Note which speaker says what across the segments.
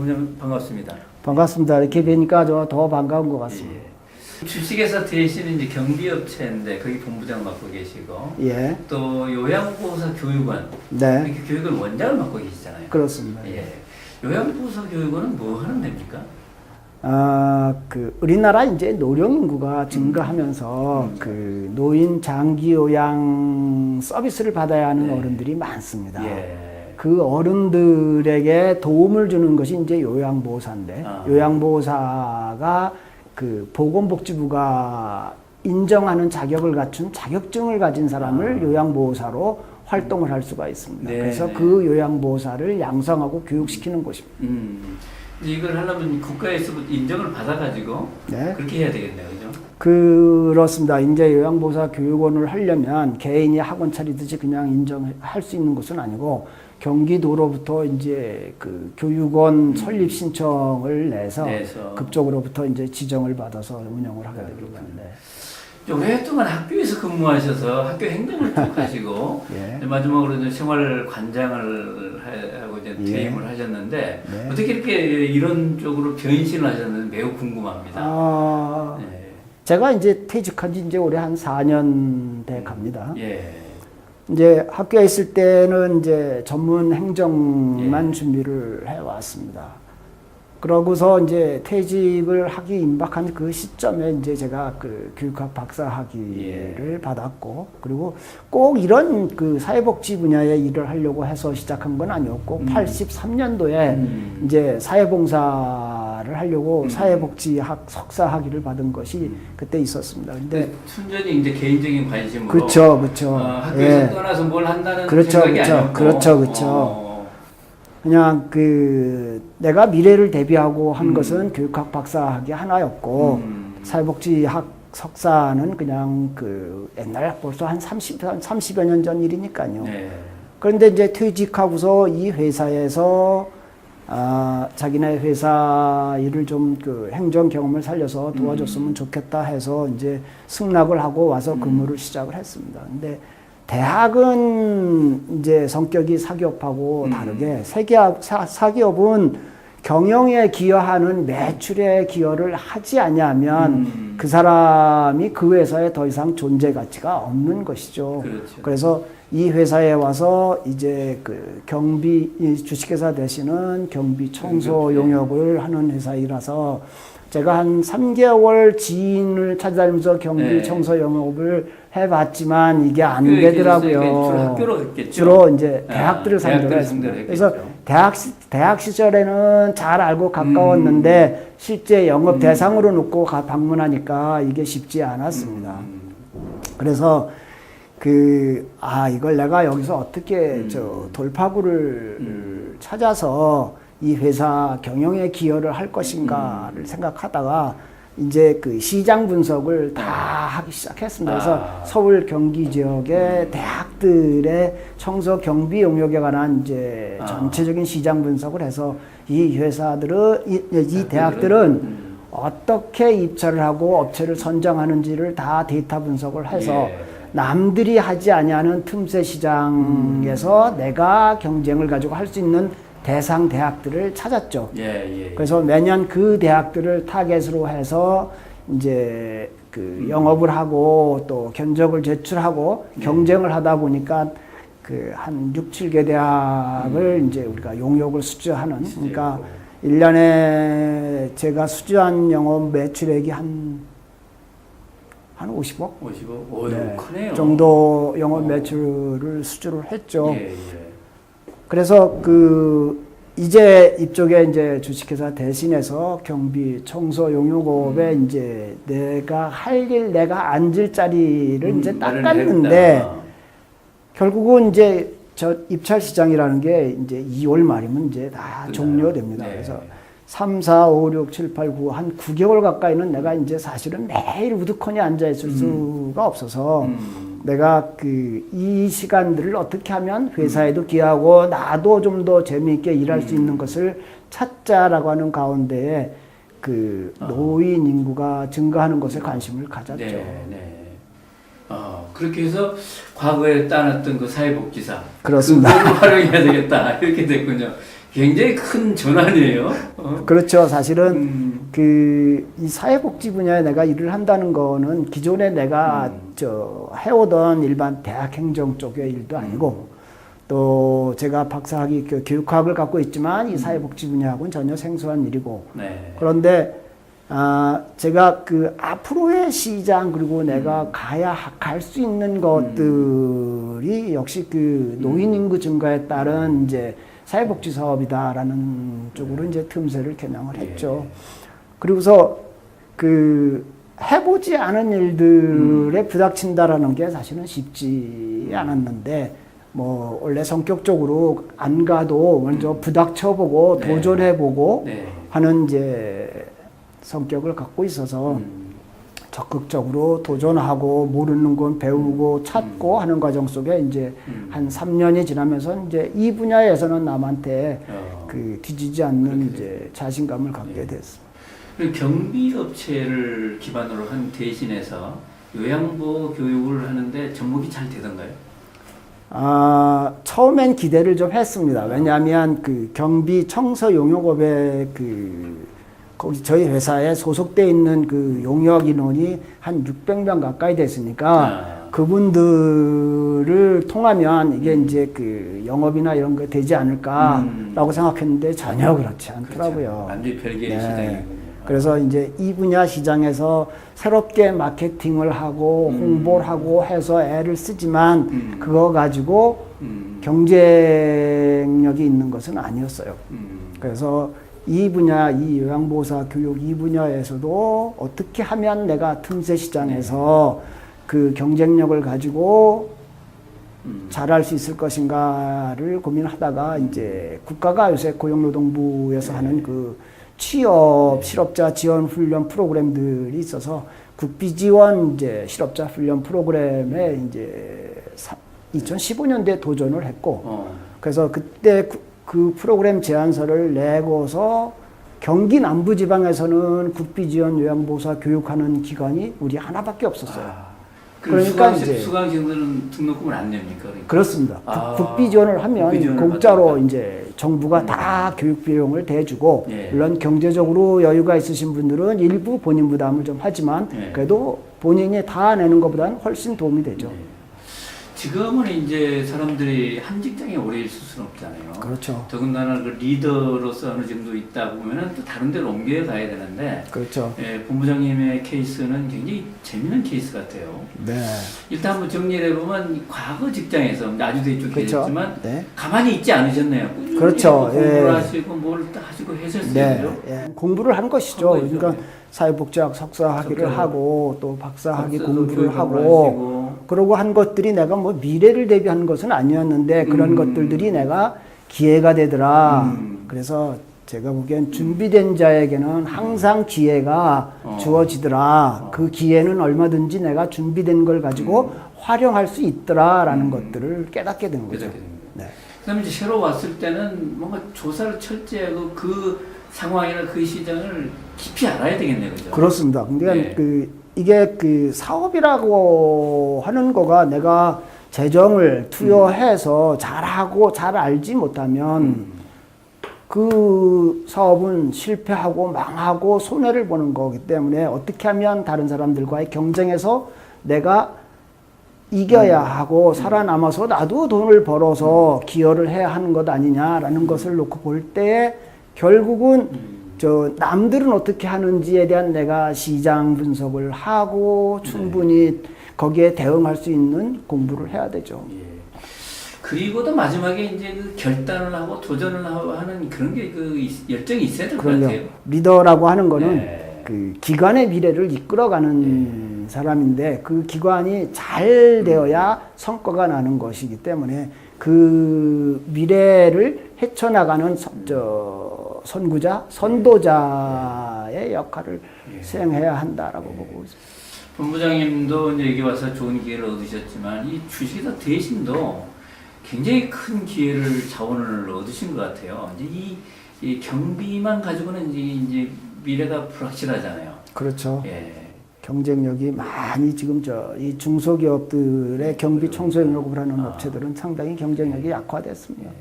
Speaker 1: 본부장님 반갑습니다.
Speaker 2: 반갑습니다. 이렇게 뵈니까 더 반가운 것 같습니다.
Speaker 1: 예. 주식회사 대신 이제 경비업체인데 거기 본부장 맡고 계시고,
Speaker 2: 예.
Speaker 1: 또 요양보호사 교육원,
Speaker 2: 네.
Speaker 1: 이렇게 교육원 원장을 맡고 계시잖아요.
Speaker 2: 그렇습니다.
Speaker 1: 예. 요양보호사 교육원은 뭐 하는 데입니까?
Speaker 2: 우리나라 이제 노령 인구가 증가하면서 그 노인 장기 요양 서비스를 받아야 하는 어른들이 많습니다.
Speaker 1: 예.
Speaker 2: 그 어른들에게 도움을 주는 것이 이제 요양보호사인데, 요양보호사가 그 보건복지부가 인정하는 자격을 갖춘 자격증을 가진 사람을 요양보호사로 활동을 할 수가 있습니다.
Speaker 1: 네,
Speaker 2: 그래서
Speaker 1: 네.
Speaker 2: 그 요양보호사를 양성하고 교육시키는 곳입니다.
Speaker 1: 이걸 하려면 국가에서 인정을 받아가지고
Speaker 2: 네.
Speaker 1: 그렇게 해야 되겠네요, 그죠?
Speaker 2: 그렇습니다. 이제 요양보호사 교육원을 하려면 개인이 학원 차리듯이 그냥 인정할 수 있는 것은 아니고 경기도로부터 이제 그 교육원 설립 신청을 내서 그쪽으로부터 이제 지정을 받아서 운영을 하게 됩니다. 네.
Speaker 1: 오랫동안 학교에서 근무하셔서 학교 행정을 쭉 하시고
Speaker 2: 예.
Speaker 1: 마지막으로 이제 생활관장을 하고 이제 퇴임을 하셨는데 어떻게 이렇게 이런 쪽으로 변신을 하셨는지 매우 궁금합니다. 네.
Speaker 2: 제가 이제 퇴직한 지 이제 올해 한 4년 돼 갑니다.
Speaker 1: 예.
Speaker 2: 이제 학교에 있을 때는 이제 전문 행정만 준비를 해 왔습니다. 그러고서 이제 퇴직을 하기 임박한 그 시점에 이제 제가 그 교육학 박사 학위를 받았고, 그리고 꼭 이런 그 사회복지 분야의 일을 하려고 해서 시작한 건 아니었고, 83년도에 이제 사회봉사를 하려고 사회복지학 석사 학위를 받은 것이 그때 있었습니다. 근데
Speaker 1: 순전히 이제 개인적인 관심으로.
Speaker 2: 그렇죠.
Speaker 1: 학교에서 떠나서 뭘 한다는
Speaker 2: 그렇죠,
Speaker 1: 생각이 아니었고.
Speaker 2: 그렇죠. 그냥 그 내가 미래를 대비하고 한 것은 교육학 박사학위 하나였고 사회복지학 석사는 그냥 그 옛날 벌써 한 30여 년 전 일이니까요.
Speaker 1: 네.
Speaker 2: 그런데 이제 퇴직하고서 이 회사에서 자기네 회사 일을 좀 그 행정 경험을 살려서 도와줬으면 좋겠다 해서 이제 승낙을 하고 와서 근무를 시작을 했습니다. 근데 대학은 이제 성격이 사기업하고 다르게 사기업은 경영에 기여하는 매출에 기여를 하지 아니하면 그 사람이 그 회사에 더 이상 존재 가치가 없는 것이죠.
Speaker 1: 그렇죠.
Speaker 2: 그래서 이 회사에 와서 이제 그 주식회사 대신은 경비 청소 용역을 하는 회사이라서 제가 한 3개월 지인을 찾아다니면서 경비 청소 영업을 해봤지만 이게 안 되더라고요.
Speaker 1: 주로 학교로 했겠죠.
Speaker 2: 주로 이제 대학들을 상대로 했습니다. 그래서 대학 시절에는 잘 알고 가까웠는데 실제 영업 대상으로 놓고 방문하니까 이게 쉽지 않았습니다. 그래서 이걸 내가 여기서 어떻게 돌파구를 찾아서 이 회사 경영에 기여를 할 것인가를 생각하다가 이제 그 시장 분석을 다 하기 시작했습니다. 그래서 서울 경기 지역의 대학들의 청소 경비 용역에 관한 이제 전체적인 시장 분석을 해서 이 회사들은 이 대학들은 어떻게 입찰을 하고 업체를 선정하는지를 다 데이터 분석을 해서 남들이 하지 아니하는 틈새 시장에서 내가 경쟁을 가지고 할 수 있는 대상 대학들을 찾았죠. 그래서 매년 그 대학들을 타겟으로 해서 이제 그 영업을 하고 또 견적을 제출하고 경쟁을 하다 보니까 그 한 6, 7개 대학을 이제 우리가 용역을 수주하는, 그러니까 1년에 제가 수주한 영업 매출액이 한 50억?
Speaker 1: 50억? 오, 크네요.
Speaker 2: 정도 영업 매출을 수주를 했죠. 그래서 이제 이쪽에 이제 주식회사 대신해서 경비 청소 용역업에 이제 내가 할 일, 내가 앉을 자리를 이제 닦았는데 결국은 이제 입찰 시장이라는 게 이제 2월 말이면 이제 다 종료됩니다. 그래서 3, 4, 5, 6, 7, 8, 9, 한 9개월 가까이는 내가 이제 사실은 매일 우두커니 앉아있을 수가 없어서 내가 이 시간들을 어떻게 하면 회사에도 기여하고 나도 좀 더 재미있게 일할 수 있는 것을 찾자라고 하는 가운데에 노인 인구가 증가하는 것에 관심을 가졌죠.
Speaker 1: 그렇게 해서 과거에 따놨던 그 사회복지사.
Speaker 2: 그렇습니다.
Speaker 1: 그걸 활용해야 되겠다. 이렇게 됐군요. 굉장히 큰 전환이에요.
Speaker 2: 그렇죠. 사실은 이 사회복지 분야에 내가 일을 한다는 거는 기존에 내가 해오던 일반 대학 행정 쪽의 일도 아니고 또 제가 박사학위 교육학을 갖고 있지만 이 사회복지 분야하고는 전혀 생소한 일이고
Speaker 1: 네.
Speaker 2: 그런데 제가 앞으로의 시장 그리고 내가 갈 수 있는 것들이 역시 노인 인구 증가에 따른 이제 사회복지 사업이다라는 쪽으로 이제 틈새를 겨냥을 했죠. 그리고서 해보지 않은 일들에 부닥친다라는 게 사실은 쉽지 않았는데 뭐 원래 성격적으로 안 가도 먼저 부닥쳐보고
Speaker 1: 네.
Speaker 2: 도전해보고
Speaker 1: 네.
Speaker 2: 하는 이제 성격을 갖고 있어서 적극적으로 도전하고 모르는 건 배우고 찾고 하는 과정 속에 이제 한 3년이 지나면서 이제 이 분야에서는 남한테 뒤지지 않는 이제 자신감을 갖게 됐습니다.
Speaker 1: 경비업체를 기반으로 한 대신해서 요양보 교육을 하는데 접목이 잘 되던가요?
Speaker 2: 처음엔 기대를 좀 했습니다. 왜냐하면 경비 청소 용역업에 거기 저희 회사에 소속돼 있는 용역 인원이 한 600명 가까이 됐으니까 그분들을 통하면 이게 이제 영업이나 이런 거 되지 않을까라고 생각했는데 전혀 그렇지 않더라고요.
Speaker 1: 그렇죠. 완전히 별개의 시장이군요.
Speaker 2: 그래서 이제 이 분야 시장에서 새롭게 마케팅을 하고 홍보를 하고 해서 애를 쓰지만 그거 가지고 경쟁력이 있는 것은 아니었어요. 그래서 이 분야, 이 요양보호사 교육 이 분야에서도 어떻게 하면 내가 틈새 시장에서 경쟁력을 가지고 잘할 수 있을 것인가를 고민하다가 이제 국가가 요새 고용노동부에서 하는 취업 실업자 지원 훈련 프로그램들이 있어서 국비지원 이제 실업자 훈련 프로그램에 이제 2015년도에 도전을 했고 그래서 그때 그 프로그램 제안서를 내고서 경기 남부지방에서는 국비지원 요양보호사 교육하는 기관이 우리 하나밖에 없었어요.
Speaker 1: 그러니까 수강생들은 등록금을 안 냅니까? 그러니까?
Speaker 2: 그렇습니다. 국비지원을 하면 공짜로
Speaker 1: 받으니까.
Speaker 2: 이제 정부가 다 교육 비용을 대주고
Speaker 1: 예.
Speaker 2: 물론 경제적으로 여유가 있으신 분들은 일부 본인 부담을 좀 하지만 그래도 본인이 다 내는 것보다는 훨씬 도움이 되죠.
Speaker 1: 지금은 이제 사람들이 한 직장에 오래 있을 수는 없잖아요.
Speaker 2: 그렇죠.
Speaker 1: 더군다나 리더로서 어느 정도 있다 보면은 또 다른 데로 옮겨가야 되는데.
Speaker 2: 그렇죠.
Speaker 1: 본부장님의 케이스는 굉장히 재밌는 케이스 같아요.
Speaker 2: 네.
Speaker 1: 일단 한번 정리를 해보면 과거 직장에서 아주 뒤쪽 계셨지만
Speaker 2: 네.
Speaker 1: 가만히 있지 않으셨네요.
Speaker 2: 그렇죠.
Speaker 1: 공부를 하시고 뭘 하시고 하셨어요.
Speaker 2: 네.
Speaker 1: 그죠?
Speaker 2: 공부를 한 것이죠. 그러니까 사회복지학 석사 학위를 하고 또 박사 학위 공부를 하고 그러고 한 것들이 내가 뭐 미래를 대비하는 것은 아니었는데 그런 것들이 내가 기회가 되더라. 그래서 제가 보기엔 준비된 자에게는 항상 기회가 주어지더라. 그 기회는 얼마든지 내가 준비된 걸 가지고 활용할 수 있더라라는 것들을 깨닫게 된 거죠.
Speaker 1: 네. 그다음에 이제 새로 왔을 때는 뭔가 조사를 철저하고 그 상황이나 그 시장을 깊이 알아야 되겠네요, 그죠?
Speaker 2: 그렇습니다. 근데 이게 사업이라고 하는 거가 내가 재정을 투여해서 잘하고 잘 알지 못하면 그 사업은 실패하고 망하고 손해를 보는 거기 때문에 어떻게 하면 다른 사람들과의 경쟁에서 내가 이겨야 하고 살아남아서 나도 돈을 벌어서 기여를 해야 하는 것 아니냐라는 것을 놓고 볼 때에 결국은 남들은 어떻게 하는지에 대한 내가 시장 분석을 하고 충분히 거기에 대응할 수 있는 공부를 해야 되죠.
Speaker 1: 예. 그리고도 마지막에 이제 결단을 하고 도전을 하는 그런 게 열정이 있어야 될 것 같아요.
Speaker 2: 리더라고 하는 거는 기관의 미래를 이끌어가는 사람인데 그 기관이 잘 되어야 성과가 나는 것이기 때문에 그 미래를 헤쳐나가는 선구자, 선도자의 역할을 수행해야 한다라고 보고 있습니다.
Speaker 1: 본부장님도 이제 여기 와서 좋은 기회를 얻으셨지만 이 주식회사 대신도 굉장히 큰 기회를 자원을 얻으신 것 같아요. 이제 이 경비만 가지고는 이제 미래가 불확실하잖아요.
Speaker 2: 그렇죠.
Speaker 1: 예.
Speaker 2: 경쟁력이 많이 지금 이 중소기업들의 경비 청소 영역을 하는 업체들은 상당히 경쟁력이 약화됐습니다.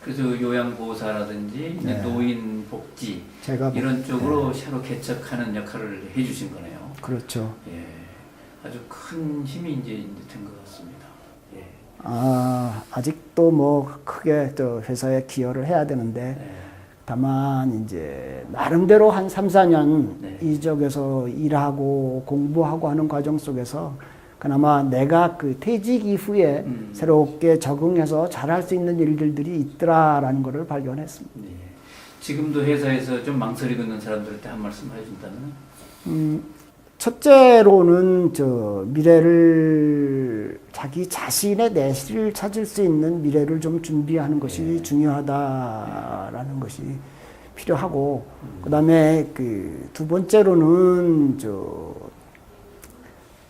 Speaker 1: 그래서 요양보호사라든지 이제
Speaker 2: 네.
Speaker 1: 노인 복지
Speaker 2: 제가
Speaker 1: 이런 쪽으로
Speaker 2: 네.
Speaker 1: 새로 개척하는 역할을 해주신 거네요.
Speaker 2: 그렇죠.
Speaker 1: 예, 아주 큰 힘이 이제 된 것 같습니다. 예.
Speaker 2: 아직도 뭐 크게 또 회사에 기여를 해야 되는데
Speaker 1: 네.
Speaker 2: 다만 이제 나름대로 한 3, 4년
Speaker 1: 네.
Speaker 2: 이쪽에서 일하고 공부하고 하는 과정 속에서 그나마 내가 그 퇴직 이후에 새롭게 적응해서 잘할 수 있는 일들이 있더라라는 것을 발견했습니다.
Speaker 1: 네. 지금도 회사에서 좀 망설이고 있는 사람들한테 한 말씀 해준다면?
Speaker 2: 첫째로는 미래를 자기 자신의 내실을 찾을 수 있는 미래를 좀 준비하는 것이 중요하다라는 것이 필요하고 그다음에 그 두 번째로는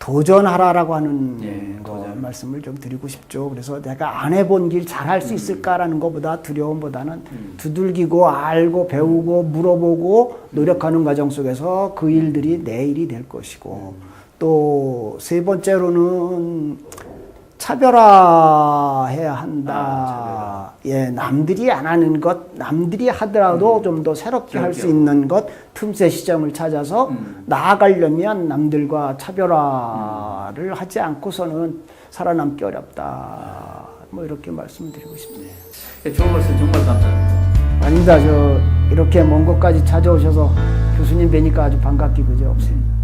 Speaker 2: 도전하라라고 하는 거
Speaker 1: 도전.
Speaker 2: 말씀을 좀 드리고 싶죠. 그래서 내가 안 해본 길 잘할 수 있을까라는 것보다 두려움보다는 두들기고 알고 배우고 물어보고 노력하는 과정 속에서 그 일들이 내 일이 될 것이고 또 세 번째로는 차별화해야 한다. 예, 남들이 안 하는 것, 남들이 하더라도 좀 더 새롭게 할 수 있는 것, 틈새 시점을 찾아서 나아가려면 남들과 차별화를 하지 않고서는 살아남기 어렵다. 뭐 이렇게 말씀드리고 싶네요.
Speaker 1: 네, 좋은 말씀 정말 감사합니다.
Speaker 2: 아닙니다. 이렇게 먼 곳까지 찾아오셔서 교수님 뵈니까 아주 반갑기 그저 없습니다.